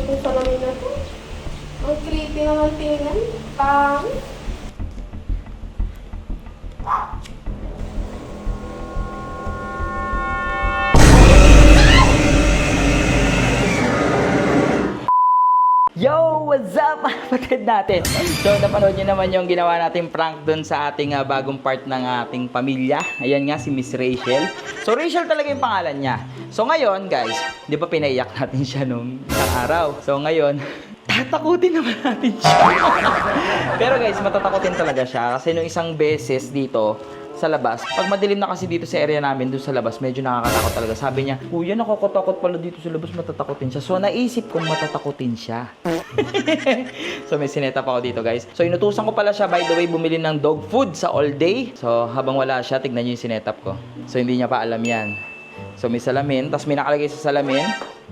itong salamin na to. Ang creepy naman tingnan. Pangit. Yo! What's up mga kapatid natin? So napanood nyo naman yung ginawa nating prank dun sa ating bagong part ng ating pamilya. Ayan nga si Miss Rachel. So Rachel talaga yung pangalan niya. So ngayon guys, di ba pinaiyak natin siya nung isang araw? So ngayon, tatakutin naman natin siya. Pero guys, matatakutin talaga siya. Kasi nung isang beses dito sa labas, pag madilim na kasi dito sa area namin, doon sa labas, medyo nakakatakot talaga. Sabi niya, kuya, nakakatakot pala dito sa labas, matatakotin siya. So, naisip kong matatakotin siya. So, may sinetap ako dito, guys. So, inutusan ko pala siya, by the way, bumili ng dog food sa all day. So, habang wala siya, tignan niyo yung sinetap ko. So, hindi niya pa alam yan. So, may salamin, tapos may nakalagay sa salamin.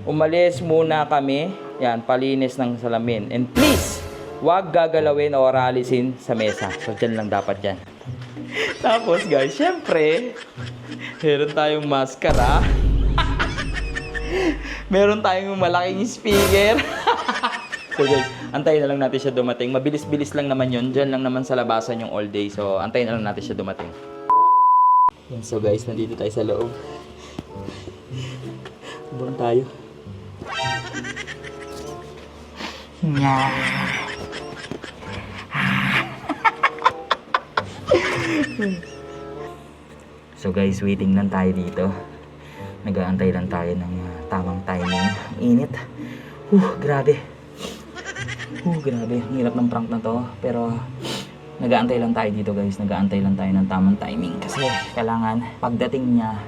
Umalis muna kami. Yan, palinis ng salamin. And please, huwag gagalawin o alisin sa mesa. So, dyan lang dapat yan. Tapos guys, syempre, meron tayong maskara. Meron tayong malaking speaker. So guys, antayin na lang natin siya dumating. Mabilis-bilis lang naman yun. Diyan lang naman sa labasan yung all day. So, antayin na lang natin siya dumating. Yan, so guys, nandito tayo sa loob. Buwan tayo. So guys, waiting lang tayo dito. Nag-aantay lang tayo ng tamang timing. Init. Grabe. Grabe. Ang hirap ng prank na to. Pero nag-aantay lang tayo dito guys. Nag-aantay lang tayo ng tamang timing. Kasi kailangan pagdating niya,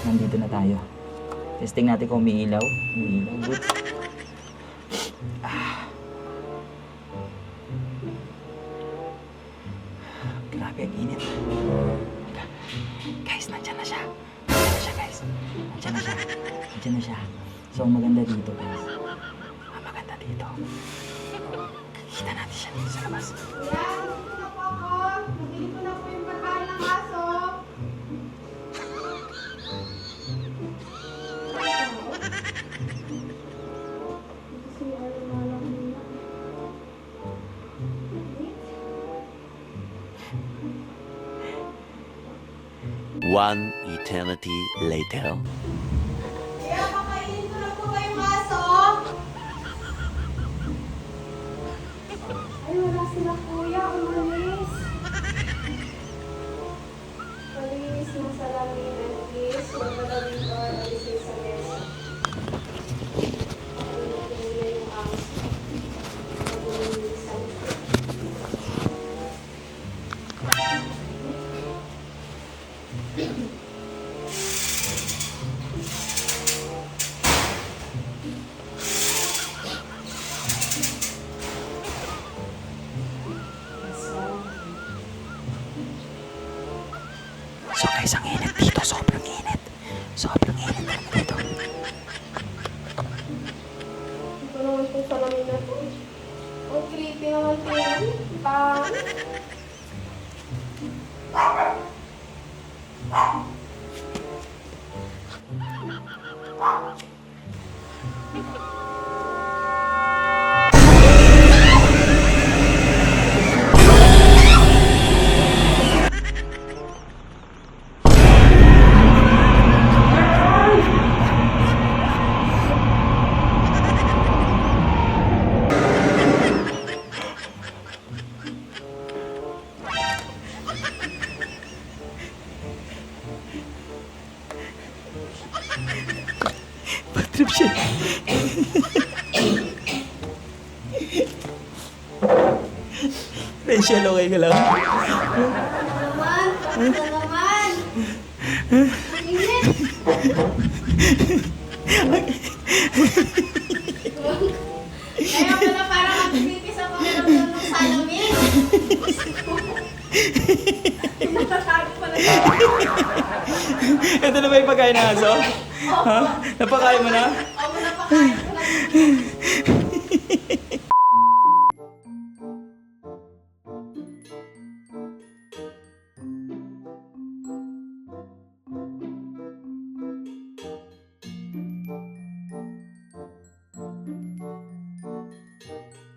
nandito na tayo. Testing natin kung umiilaw. Umiilaw. Good. Grabe, ang init. Guys, nandiyan na siya. Nandiyan na siya, guys. Nandiyan na siya. Nandiyan na siya. So, ang maganda dito, guys. Ang maganda dito. Kita natin siya dito sa labas. Kuya, nandito na po ako. Nabili ko na po yung pagkain ng aso. One eternity later. Kuya, pakainin ko na po ba yung aso? Ay, wala sila kuya. Umalis. Malinis ng salamin and please, huwag na lang ito alisin sa mesa. Pakainin ko nila yung aso. Pag-umisan ko. So guys, ang init dito. Sobrang init. Sobrang init dito. Ito naman itong salamin na to. Ang creepy naman tingnan. Pangit. Trip siya. Rachel, okay ka lang? Naman! Bakit na naman? Ang init! Kaya pala parang ang creepy sa pakiramdam ng salamin. Nakatago pala siya. Ito na ba yung pagkain ng aso? Ha? Napakain mo na? Oo, napakain ko na.